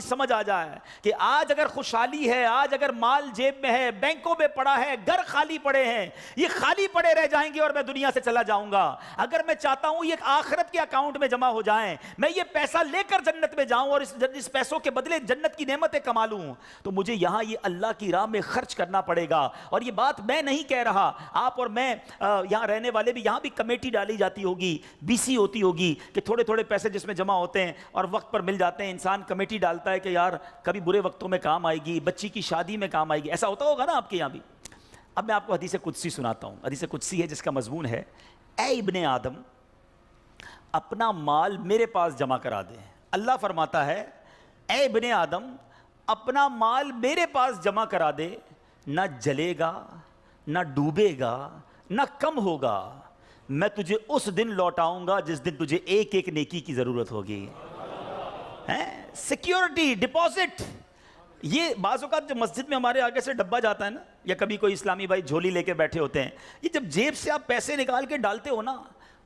سمجھ آ جائے کہ آج اگر خوشحالی ہے، آج اگر مال جیب میں ہے، بینکوں میں پڑا ہے، گھر خالی پڑے ہیں، یہ خالی پڑے رہ جائیں گے اور میں دنیا سے چلا جاؤں گا۔ اگر میں چاہتا ہوں یہ آخرت کے اکاؤنٹ میں جمع ہو جائیں، میں یہ پیسہ لے کر جنت میں جاؤں اور اس پیسوں کے بدلے جنت کی نعمتیں کما لوں، تو مجھے یہاں یہ اللہ کی راہ میں خرچ کرنا پڑے گا۔ اور یہ بات میں نہیں کہہ رہا، آپ اور میں یہاں رہنے والے بھی، یہاں بھی کمیٹی ڈالی جاتی ہوگی، بی سی ہوتی ہوگی کہ تھوڑے تھوڑے پیسے جس میں جمع ہوتے ہیں اور وقت پر مل جاتے ہیں، انسان کمیٹی ڈالتا ہے کہ یار کبھی برے وقتوں میں کام آئے گی، بچی کی شادی میں کام آئے گی، ایسا ہوتا ہوگا نا آپ کے یہاں بھی۔ اب میں آپ کو حدیث قدسی سناتا ہوں۔ حدیث قدسی ہے جس کا مضمون ہے، اے ابن آدم اپنا مال میرے پاس جمع کرا دے۔ اللہ فرماتا ہے اے ابن آدم اپنا مال میرے پاس جمع کرا دے، نہ جلے گا، نہ ڈوبے گا، نہ کم ہوگا، میں تجھے اس دن لوٹاؤں گا جس دن تجھے ایک ایک نیکی کی ضرورت ہوگی۔ سیکیورٹی ڈپازٹ، یہ بعض اوقات جو مسجد میں ہمارے آگے سے ڈبہ جاتا ہے نا، یا کبھی کوئی اسلامی بھائی جھولی لے کے بیٹھے ہوتے ہیں، یہ جب جیب سے آپ پیسے نکال کے ڈالتے ہو نا،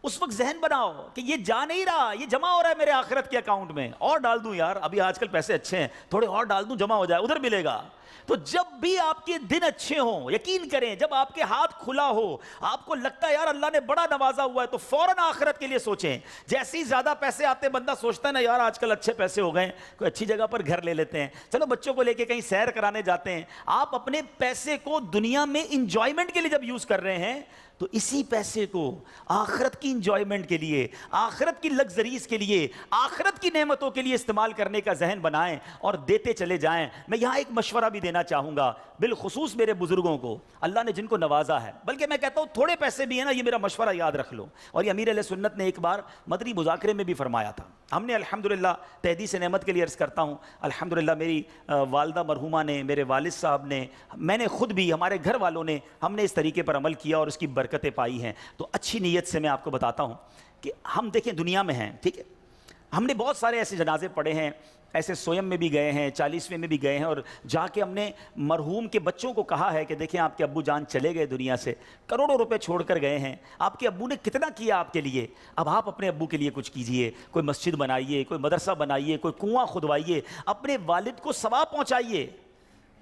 اس وقت ذہن بناؤ کہ یہ جا نہیں رہا، یہ جمع ہو رہا ہے میرے آخرت کے اکاؤنٹ میں، اور ڈال دوں یار، ابھی آج کل پیسے اچھے ہیں، تھوڑے اور ڈال دوں جمع ہو جائے، ادھر ملے گا۔ تو جب بھی آپ کے دن اچھے ہوں، یقین کریں جب آپ کے ہاتھ کھلا ہو، آپ کو لگتا ہے یار اللہ نے بڑا نوازا ہوا ہے، تو فوراً آخرت کے لیے سوچیں۔ جیسے ہی زیادہ پیسے آتے بندہ سوچتا ہے نا یار آج کل اچھے پیسے ہو گئے، کوئی اچھی جگہ پر گھر لے لیتے ہیں، چلو بچوں کو لے کے کہیں سیر کرانے جاتے ہیں۔ آپ اپنے پیسے کو دنیا میں انجوائمنٹ کے لیے جب یوز کر رہے ہیں، تو اسی پیسے کو آخرت کی انجوائمنٹ کے لیے، آخرت کی لگزریز کے لیے، آخرت کی نعمتوں کے لیے استعمال کرنے کا ذہن بنائیں اور دیتے چلے جائیں۔ میں یہاں ایک مشورہ بھی دینا چاہوں گا، بالخصوص میرے بزرگوں کو، اللہ نے جن کو نوازا ہے، بلکہ میں کہتا ہوں تھوڑے پیسے بھی ہیں نا، یہ میرا مشورہ یاد رکھ لو۔ اور یہ امیر علیہ سنت نے ایک بار مدنی مذاکرے میں بھی فرمایا تھا۔ ہم نے الحمدللہ تحدیث نعمت کے لیے عرض کرتا ہوں، الحمدللہ میری والدہ مرحومہ نے، میرے والد صاحب نے، میں نے خود بھی، ہمارے گھر والوں نے، ہم نے اس طریقے پر عمل کیا اور اس کی برکتیں پائی ہیں۔ تو اچھی نیت سے میں آپ کو بتاتا ہوں کہ ہم دیکھیں دنیا میں ہیں، ٹھیک ہے، ہم نے بہت سارے ایسے جنازے پڑھے ہیں، ایسے سویم میں بھی گئے ہیں، 40ویں میں بھی گئے ہیں، اور جا کے ہم نے مرحوم کے بچوں کو کہا ہے کہ دیکھیں آپ کے ابو جان چلے گئے دنیا سے، کروڑوں روپے چھوڑ کر گئے ہیں، آپ کے ابو نے کتنا کیا آپ کے لیے، اب آپ اپنے ابو کے لیے کچھ کیجئے، کوئی مسجد بنائیے، کوئی مدرسہ بنائیے، کوئی کنواں کھدوائیے، اپنے والد کو ثواب پہنچائیے۔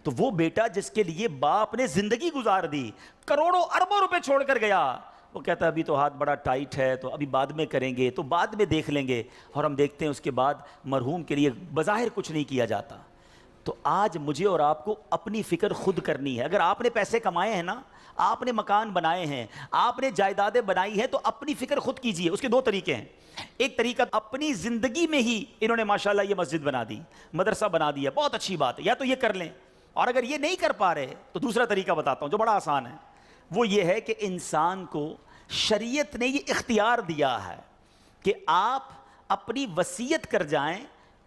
تو وہ بیٹا جس کے لیے باپ نے زندگی گزار دی، کروڑوں اربوں روپے چھوڑ کر گیا، وہ کہتا ہے ابھی تو ہاتھ بڑا ٹائٹ ہے، تو ابھی بعد میں کریں گے، تو بعد میں دیکھ لیں گے، اور ہم دیکھتے ہیں اس کے بعد مرحوم کے لیے بظاہر کچھ نہیں کیا جاتا۔ تو آج مجھے اور آپ کو اپنی فکر خود کرنی ہے۔ اگر آپ نے پیسے کمائے ہیں نا، آپ نے مکان بنائے ہیں، آپ نے جائیدادیں بنائی ہیں، تو اپنی فکر خود کیجئے۔ اس کے دو طریقے ہیں، ایک طریقہ اپنی زندگی میں ہی انہوں نے ماشاءاللہ یہ مسجد بنا دی، مدرسہ بنا دیا، بہت اچھی بات ہے، یا تو یہ کر لیں، اور اگر یہ نہیں کر پا رہے تو دوسرا طریقہ بتاتا ہوں جو بڑا آسان ہے، وہ یہ ہے کہ انسان کو شریعت نے یہ اختیار دیا ہے کہ آپ اپنی وصیت کر جائیں،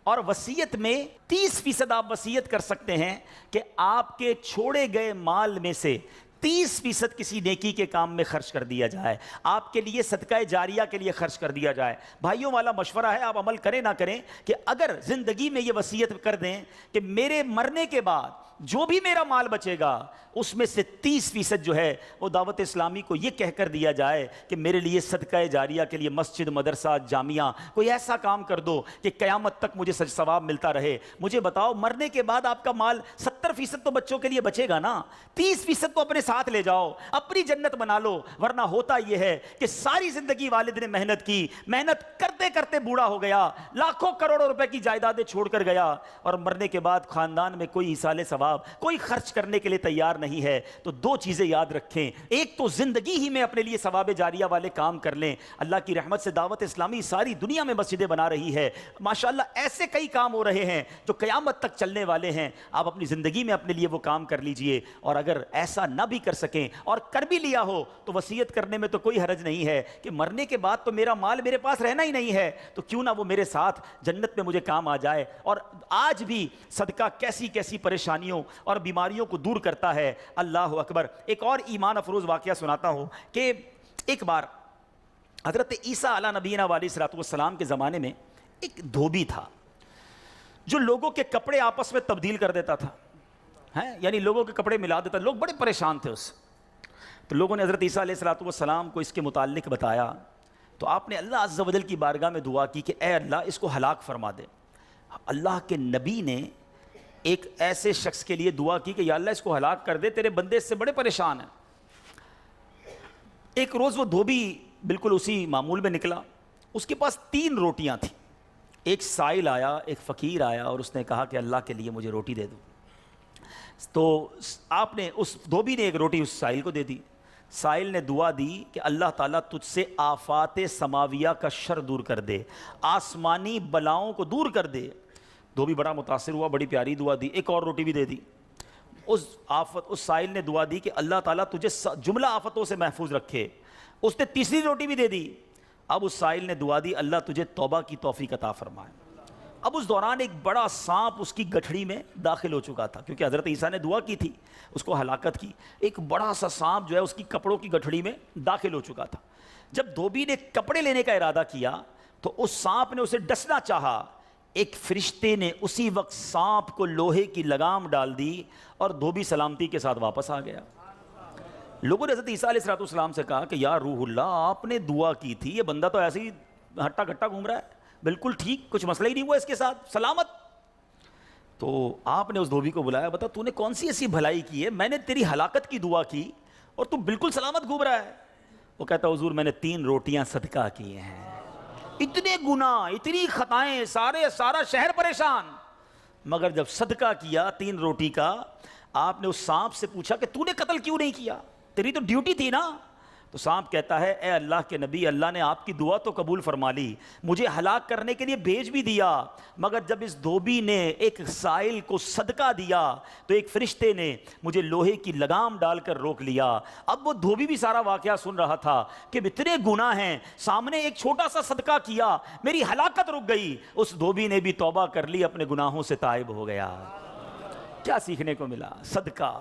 اور وصیت میں 30% آپ وصیت کر سکتے ہیں کہ آپ کے چھوڑے گئے مال میں سے 30% کسی نیکی کے کام میں خرچ کر دیا جائے، آپ کے لیے صدقہ جاریہ کے لیے خرچ کر دیا جائے۔ بھائیوں والا مشورہ ہے، آپ عمل کریں نہ کریں، کہ اگر زندگی میں یہ وصیت کر دیں کہ میرے مرنے کے بعد جو بھی میرا مال بچے گا اس میں سے 30% جو ہے وہ دعوت اسلامی کو یہ کہہ کر دیا جائے کہ میرے لیے صدقہ جاریہ کے لیے مسجد، مدرسہ، جامعہ، کوئی ایسا کام کر دو کہ قیامت تک مجھے ثواب ملتا رہے۔ مجھے بتاؤ مرنے کے بعد آپ کا مال 70% تو بچوں کے لیے بچے گا نا، 30% تو اپنے ساتھ لے جاؤ، اپنی جنت بنا لو۔ ورنہ ہوتا یہ ہے کہ ساری زندگی والد نے محنت کی، محنت کرتے کرتے بوڑھا ہو گیا، لاکھوں کروڑوں روپے کی جائیدادیں چھوڑ کر گیا، اور مرنے کے بعد خاندان میں کوئی ایصال ثواب، کوئی خرچ کرنے کے لیے تیار نہیں ہے۔ تو دو چیزیں یاد رکھیں، ایک تو زندگی ہی میں اپنے لیے ثواب جاریہ والے کام کر لیں۔ اللہ کی رحمت سے دعوت اسلامی ساری دنیا میں مسجدیں بنا رہی ہے، ماشاءاللہ ایسے کئی کام ہو رہے ہیں جو قیامت تک چلنے والے ہیں۔ آپ اپنی زندگی میں اپنے لیے وہ کام کر لیجئے، اور اگر ایسا نہ بھی کر سکیں اور کر بھی لیا ہو تو وصیت کرنے میں تو کوئی حرج نہیں ہے کہ مرنے کے بعد تو میرا مال میرے پاس رہنا ہی نہیں ہے، تو کیوں نہ وہ میرے ساتھ جنت میں مجھے کام آ جائے۔ اور آج بھی صدقہ کیسی کیسی پریشانیوں اور بیماریوں کو دور کرتا ہے، اللہ اکبر۔ ایک اور ایمان افروز واقعہ سناتا ہوں کہ ایک بار حضرت عیسیٰ علیہ نبینا علیہ الصلوۃ والسلام کے زمانے میں ایک دھوبی تھا جو لوگوں کے کپڑے آپس میں تبدیل کر دیتا تھا، یعنی لوگوں کے کپڑے ملا دیتا، لوگ بڑے پریشان تھے اس سے۔ تو لوگوں نے حضرت عیسیٰ علیہ الصلوۃ والسلام کو اس کے متعلق بتایا، تو آپ نے اللہ عز و جل کی بارگاہ میں دعا کی کہ اے اللہ اس کو ہلاک فرما دے۔ اللہ کے نبی نے ایک ایسے شخص کے لیے دعا کی کہ یا اللہ اس کو ہلاک کر دے، تیرے بندے اس سے بڑے پریشان ہیں۔ ایک روز وہ دھوبی بالکل اسی معمول میں نکلا، اس کے پاس 3 روٹیاں تھیں۔ ایک سائل آیا، ایک فقیر آیا اور اس نے کہا کہ اللہ کے لیے مجھے روٹی دے دو۔ تو آپ نے اس دھوبی نے ایک روٹی اس سائل کو دے دی۔ سائل نے دعا دی کہ اللہ تعالیٰ تجھ سے آفات سماویہ کا شر دور کر دے، آسمانی بلاؤں کو دور کر دے۔ دھوبی بڑا متاثر ہوا، بڑی پیاری دعا دی، ایک اور روٹی بھی دے دی۔ اس سائل نے دعا دی کہ اللہ تعالیٰ تجھے جملہ آفتوں سے محفوظ رکھے، اس نے تیسری روٹی بھی دے دی۔ اب اس سائل نے دعا دی اللہ تجھے توبہ کی توفیق عطا فرمائے۔ اب اس دوران ایک بڑا سانپ اس کی گٹھڑی میں داخل ہو چکا تھا، کیونکہ حضرت عیسیٰ نے دعا کی تھی اس کو ہلاکت کی۔ ایک بڑا سا سانپ جو ہے اس کی کپڑوں کی گٹھڑی میں داخل ہو چکا تھا۔ جب دھوبی نے کپڑے لینے کا ارادہ کیا تو اس سانپ نے اسے ڈسنا چاہا، ایک فرشتے نے اسی وقت سانپ کو لوہے کی لگام ڈال دی اور دھوبی سلامتی کے ساتھ واپس آ گیا۔ لوگوں نے حضرت عیسیٰ علیہ السلام سے کہا کہ یا روح اللہ، آپ نے دعا کی تھی، یہ بندہ تو ایسے ہی ہٹا گھٹا گھوم رہا ہے، بالکل ٹھیک، کچھ مسئلہ ہی نہیں ہوا اس کے ساتھ، سلامت۔ تو آپ نے اس دھوبی کو بلایا، بتا تو نے کون سی ایسی بھلائی کی ہے، میں نے تیری ہلاکت کی دعا کی اور تو بالکل سلامت گھوم رہا ہے۔ وہ کہتا حضور میں نے 3 روٹیاں صدقہ کی ہیں، اتنے گناہ، اتنی خطائیں، سارا شہر پریشان، مگر جب صدقہ کیا 3 روٹی کا، آپ نے اس سانپ سے پوچھا کہ تو نے قتل کیوں نہیں کیا، تیری تو ڈیوٹی تھی نا۔ تو سانپ کہتا ہے اے اللہ کے نبی، اللہ نے آپ کی دعا تو قبول فرما لی، مجھے ہلاک کرنے کے لیے بھیج بھی دیا، مگر جب اس دھوبی نے ایک سائل کو صدقہ دیا تو ایک فرشتے نے مجھے لوہے کی لگام ڈال کر روک لیا۔ اب وہ دھوبی بھی سارا واقعہ سن رہا تھا کہ اتنے گناہ ہیں، سامنے ایک چھوٹا سا صدقہ کیا، میری ہلاکت رک گئی۔ اس دھوبی نے بھی توبہ کر لی، اپنے گناہوں سے تائب ہو گیا۔ کیا سیکھنے کو ملا؟ صدقہ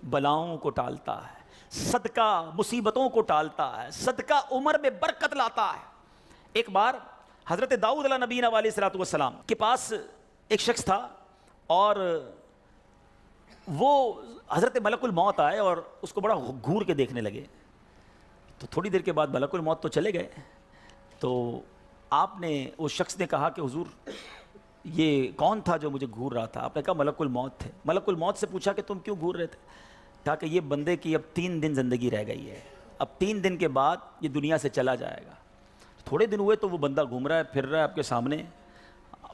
بلاؤں کو ٹالتا ہے، صدقہ مصیبتوں کو ٹالتا ہے، صدقہ عمر میں برکت لاتا ہے۔ ایک بار حضرت داؤد علیہ نبینا علیہ السلام کے پاس ایک شخص تھا اور وہ حضرت ملک الموت آئے اور اس کو بڑا گھور کے دیکھنے لگے۔ تو تھوڑی دیر کے بعد ملک الموت تو چلے گئے، تو آپ نے اس شخص نے کہا کہ حضور یہ کون تھا جو مجھے گھور رہا تھا؟ آپ نے کہا ملک الموت تھے۔ ملک الموت سے پوچھا کہ تم کیوں گھور رہے تھے؟ کہا کہ یہ بندے کی اب 3 دن زندگی رہ گئی ہے، اب 3 دن کے بعد یہ دنیا سے چلا جائے گا۔ تھوڑے دن ہوئے تو وہ بندہ گھوم رہا ہے، پھر رہا ہے آپ کے سامنے۔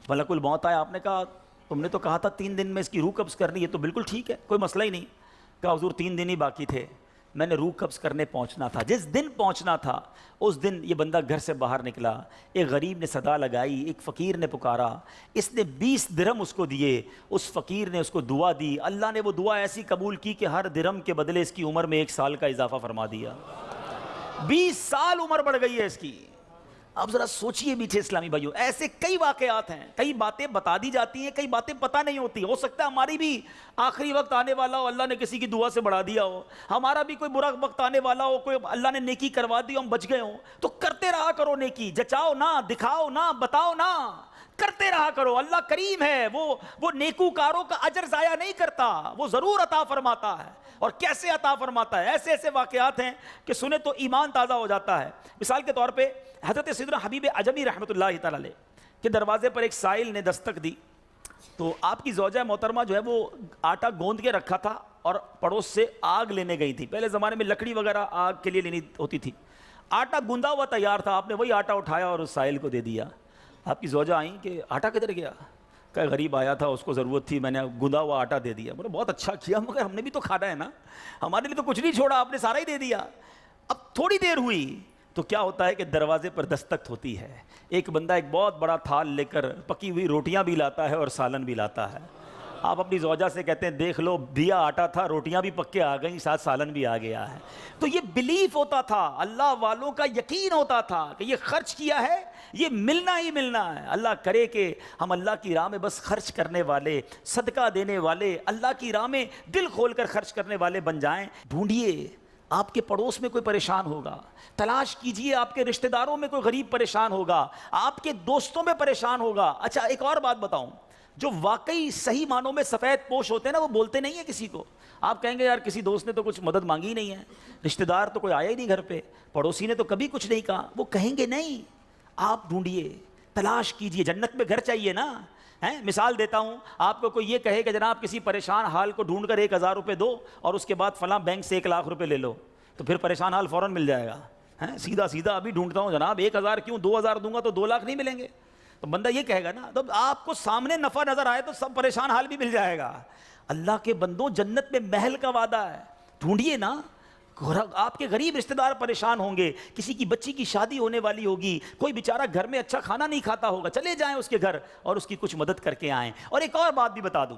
ملک الموت آیا، آپ نے کہا تم نے تو کہا تھا 3 دن میں اس کی روح قبض کرنی ہے، تو بالکل ٹھیک ہے، کوئی مسئلہ ہی نہیں۔ کہا حضور 3 دن ہی باقی تھے، میں نے روح قبض کرنے پہنچنا تھا، جس دن پہنچنا تھا اس دن یہ بندہ گھر سے باہر نکلا، ایک غریب نے صدا لگائی، ایک فقیر نے پکارا، اس نے 20 درہم اس کو دیے، اس فقیر نے اس کو دعا دی، اللہ نے وہ دعا ایسی قبول کی کہ ہر درہم کے بدلے اس کی عمر میں 1 سال کا اضافہ فرما دیا۔ 20 سال عمر بڑھ گئی ہے اس کی۔ اب ذرا سوچئے میٹھے اسلامی بھائیوں، ایسے کئی واقعات ہیں، کئی باتیں بتا دی جاتی ہیں، کئی باتیں پتہ نہیں ہوتی۔ ہو سکتا ہے ہماری بھی آخری وقت آنے والا ہو، اللہ نے کسی کی دعا سے بڑھا دیا ہو، ہمارا بھی کوئی برا وقت آنے والا ہو، کوئی اللہ نے نیکی کروا دی، ہم بچ گئے ہوں، تو کرتے رہا کرو نیکی، جچاؤ نہ، دکھاؤ نہ، بتاؤ نہ، کرتے رہا کرو۔ اللہ کریم ہے، وہ نیکوکاروں کا اجر ضائع نہیں کرتا، وہ ضرور عطا فرماتا ہے، اور کیسے عطا فرماتا ہے۔ ایسے ایسے واقعات ہیں کہ سنے تو ایمان تازہ ہو جاتا ہے۔ مثال کے طور پہ حضرت سیدنا حبیب عجمی رحمۃ اللہ تعالی علیہ کے دروازے پر ایک سائل نے دستک دی، تو آپ کی زوجہ محترمہ جو ہے وہ آٹا گوندھ کے رکھا تھا اور پڑوس سے آگ لینے گئی تھی۔ پہلے زمانے میں لکڑی وغیرہ آگ کے لیے لینی ہوتی تھی، آٹا گوندا ہوا تیار تھا، آپ نے وہی آٹا اٹھایا اور اس سائل کو دے دیا۔ آپ کی زوجہ آئیں کہ آٹا کدھر گیا؟ کہ غریب آیا تھا، اس کو ضرورت تھی، میں نے گوندا ہوا آٹا دے دیا۔ بولے بہت اچھا کیا، مگر ہم نے بھی تو کھانا ہے نا، ہمارے لیے تو کچھ نہیں چھوڑا، آپ نے سارا ہی دے دیا۔ اب تھوڑی دیر ہوئی تو کیا ہوتا ہے کہ دروازے پر دستک ہوتی ہے، ایک بندہ ایک بہت بڑا تھال لے کر پکی ہوئی روٹیاں بھی لاتا ہے اور سالن بھی لاتا ہے۔ آپ اپنی زوجہ سے کہتے ہیں دیکھ لو، دیا آٹا تھا، روٹیاں بھی پک کے آ گئیں، ساتھ سالن بھی آ گیا ہے۔ تو یہ بلیف ہوتا تھا، اللہ والوں کا یقین ہوتا تھا کہ یہ خرچ کیا ہے، یہ ملنا ہی ملنا ہے۔ اللہ کرے کہ ہم اللہ کی راہ میں بس خرچ کرنے والے، صدقہ دینے والے، اللہ کی راہ میں دل کھول کر خرچ کرنے والے بن جائیں۔ ڈھونڈیے، آپ کے پڑوس میں کوئی پریشان ہوگا، تلاش کیجئے، آپ کے رشتہ داروں میں کوئی غریب پریشان ہوگا، آپ کے دوستوں میں پریشان ہوگا۔ اچھا ایک اور بات بتاؤں، جو واقعی صحیح معنوں میں سفید پوش ہوتے ہیں نا، وہ بولتے نہیں ہیں کسی کو۔ آپ کہیں گے یار کسی دوست نے تو کچھ مدد مانگی نہیں ہے، رشتہ دار تو کوئی آیا ہی نہیں گھر پہ، پڑوسی نے تو کبھی کچھ نہیں کہا، وہ کہیں گے نہیں۔ آپ ڈھونڈیے، تلاش کیجئے، جنت میں گھر چاہیے نا، مثال دیتا ہوں آپ کو، کوئی یہ کہے کہ جناب کسی پریشان حال کو ڈھونڈ کر 1000 روپے دو اور اس کے بعد فلاں بینک سے 1 لاکھ روپے لے لو، تو پھر پریشان حال فوراً مل جائے گا. سیدھا سیدھا ابھی ڈھونڈتا ہوں جناب 1000 کیوں، 2000 دوں گا تو 2 لاکھ نہیں ملیں گے. تو بندہ یہ کہے گا نا، تو آپ کو سامنے نفع نظر آئے تو سب پریشان حال بھی مل جائے گا. اللہ کے بندوں، جنت میں محل کا وعدہ ہے، ڈھونڈیے نا. آپ کے غریب رشتہ دار پریشان ہوں گے، کسی کی بچی کی شادی ہونے والی ہوگی، کوئی بیچارہ گھر میں اچھا کھانا نہیں کھاتا ہوگا، چلے جائیں اس کے گھر اور اس کی کچھ مدد کر کے آئیں. اور ایک اور بات بھی بتا دوں،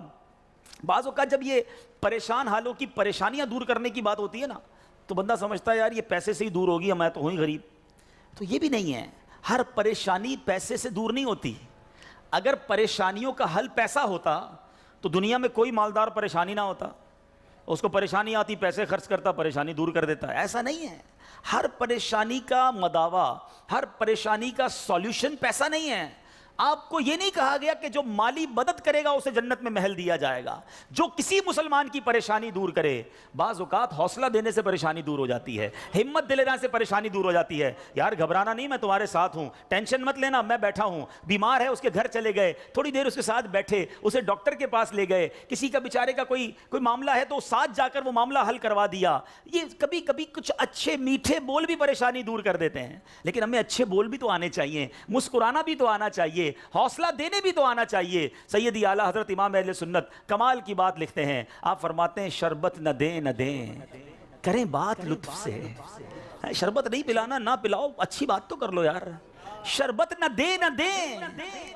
بعض اوقات جب یہ پریشان حالوں کی پریشانیاں دور کرنے کی بات ہوتی ہے نا، تو بندہ سمجھتا ہے یار یہ پیسے سے ہی دور ہوگی، میں تو ہوں ہی غریب. تو یہ بھی نہیں ہے، ہر پریشانی پیسے سے دور نہیں ہوتی. اگر پریشانیوں کا حل پیسہ ہوتا تو دنیا میں کوئی مالدار پریشانی نہ ہوتا. اس کو پریشانی آتی، پیسے خرچ کرتا، پریشانی دور کر دیتا. ایسا نہیں ہے. ہر پریشانی کا مداوا، ہر پریشانی کا سولوشن پیسہ نہیں ہے. آپ کو یہ نہیں کہا گیا کہ جو مالی مدد کرے گا اسے جنت میں محل دیا جائے گا. جو کسی مسلمان کی پریشانی دور کرے، بعض اوقات حوصلہ دینے سے پریشانی دور ہو جاتی ہے، ہمت دلانے سے پریشانی دور ہو جاتی ہے. یار گھبرانا نہیں، میں تمہارے ساتھ ہوں، ٹینشن مت لینا، میں بیٹھا ہوں. بیمار ہے، اس کے گھر چلے گئے، تھوڑی دیر اس کے ساتھ بیٹھے، اسے ڈاکٹر کے پاس لے گئے. کسی کا بیچارے کا کوئی معاملہ ہے تو ساتھ جا کر وہ معاملہ حل کروا دیا. یہ کبھی کبھی کچھ اچھے میٹھے بول بھی پریشانی دور کر دیتے ہیں. لیکن ہمیں اچھے بول بھی تو آنے چاہیے، مسکرانا بھی تو آنا چاہیے، حوصلہ دینے بھی تو آنا چاہیے. سیدی اعلیٰ حضرت امام اہل سنت کمال کی بات لکھتے ہیں. آپ فرماتے ہیں شربت نہ دیں نہ دیں، کریں بات لطف سے. شربت نہیں پلانا، نہ پلاؤ، اچھی بات تو کر لو یار. شربت نہ دیں نہ دیں،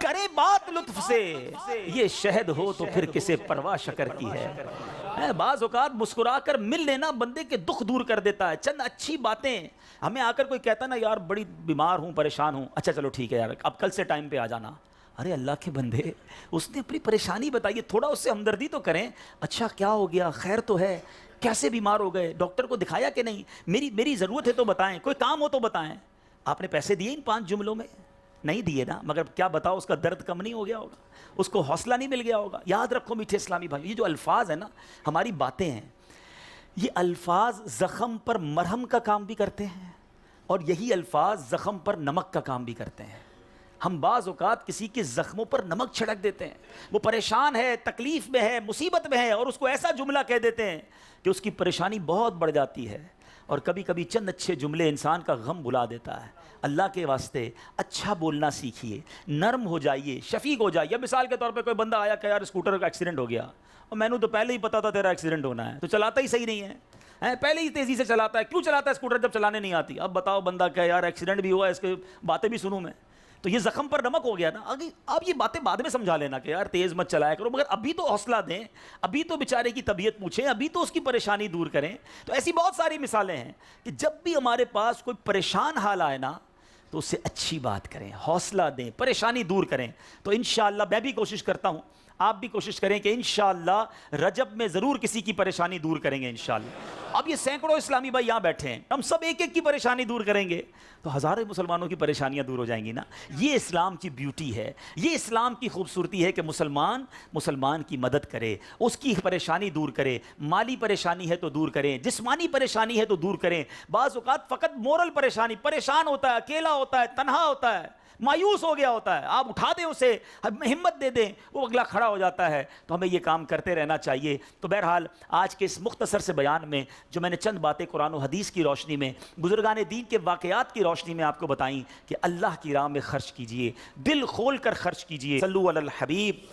کریں بات لطف سے. یہ شہد ہو تو پھر کسے پرواہ شکر کی ہے. بعض اوقات مسکرا کر مل لینا بندے کے دکھ دور کر دیتا ہے. چند اچھی باتیں. ہمیں آ کر کوئی کہتا نا یار بڑی بیمار ہوں، پریشان ہوں، اچھا چلو ٹھیک ہے یار اب کل سے ٹائم پہ آ جانا. ارے اللہ کے بندے، اس نے اپنی پریشانی بتائی، تھوڑا اس سے ہمدردی تو کریں. اچھا کیا ہو گیا، خیر تو ہے، کیسے بیمار ہو گئے، ڈاکٹر کو دکھایا کہ نہیں، میری ضرورت ہے تو بتائیں، کوئی کام ہو تو بتائیں. آپ نے پیسے دیے ان 5 جملوں میں؟ نہیں دیے نا، مگر کیا بتاؤ اس کا درد کم نہیں ہو گیا ہوگا، اس کو حوصلہ نہیں مل گیا ہوگا. یاد رکھو میٹھے اسلامی بھائی، یہ جو الفاظ ہیں نا، ہماری باتیں ہیں، یہ الفاظ زخم پر مرہم کا کام بھی کرتے ہیں اور یہی الفاظ زخم پر نمک کا کام بھی کرتے ہیں. ہم بعض اوقات کسی کے زخموں پر نمک چھڑک دیتے ہیں. وہ پریشان ہے، تکلیف میں ہے، مصیبت میں ہے، اور اس کو ایسا جملہ کہہ دیتے ہیں کہ اس کی پریشانی بہت بڑھ جاتی ہے. اور کبھی کبھی چند اچھے جملے انسان کا غم بھلا دیتا ہے. اللہ کے واسطے اچھا بولنا سیکھیے، نرم ہو جائیے، شفیق ہو جائیے. مثال کے طور پہ کوئی بندہ آیا کہ یار اسکوٹر کا ایکسیڈنٹ ہو گیا، اور میں نے تو پہلے ہی پتا تھا تیرا ایکسیڈنٹ ہونا ہے، تو چلاتا ہی صحیح نہیں ہے، پہلے ہی تیزی سے چلاتا ہے. کیوں چلاتا ہے اسکوٹر جب چلانے نہیں آتی؟ اب بتاؤ بندہ کہ یار ایکسیڈنٹ بھی ہوا ہے، اس کے باتیں بھی سنوں میں، تو یہ زخم پر نمک ہو گیا نا. آپ یہ باتیں بعد میں سمجھا لینا کہ یار تیز مت چلایا کرو، مگر ابھی تو حوصلہ دیں، ابھی تو بیچارے کی طبیعت پوچھیں، ابھی تو اس کی پریشانی دور کریں. تو ایسی بہت ساری مثالیں ہیں کہ جب بھی ہمارے پاس کوئی پریشان حال آئے نا، تو اس سے اچھی بات کریں، حوصلہ دیں، پریشانی دور کریں. تو انشاءاللہ میں بھی کوشش کرتا ہوں، آپ بھی کوشش کریں کہ انشاءاللہ رجب میں ضرور کسی کی پریشانی دور کریں گے انشاءاللہ. اب یہ سینکڑوں اسلامی بھائی یہاں بیٹھے ہیں، ہم سب ایک ایک کی پریشانی دور کریں گے تو ہزاروں مسلمانوں کی پریشانیاں دور ہو جائیں گی نا. یہ اسلام کی بیوٹی ہے، یہ اسلام کی خوبصورتی ہے کہ مسلمان کی مدد کرے، اس کی پریشانی دور کرے. مالی پریشانی ہے تو دور کریں، جسمانی پریشانی ہے تو دور کریں. بعض اوقات فقط مورل پریشانی، پریشان ہوتا ہے، اکیلا ہوتا ہے، تنہا ہوتا ہے، مایوس ہو گیا ہوتا ہے، آپ اٹھا دیں اسے، ہمت دے دیں، وہ اگلا کھڑا ہو جاتا ہے. تو ہمیں یہ کام کرتے رہنا چاہیے. تو بہرحال آج کے اس مختصر سے بیان میں جو میں نے چند باتیں قرآن و حدیث کی روشنی میں، بزرگان دین کے واقعات کی روشنی میں آپ کو بتائیں کہ اللہ کی راہ میں خرچ کیجئے، دل کھول کر خرچ کیجئے. صلو علی الحبیب.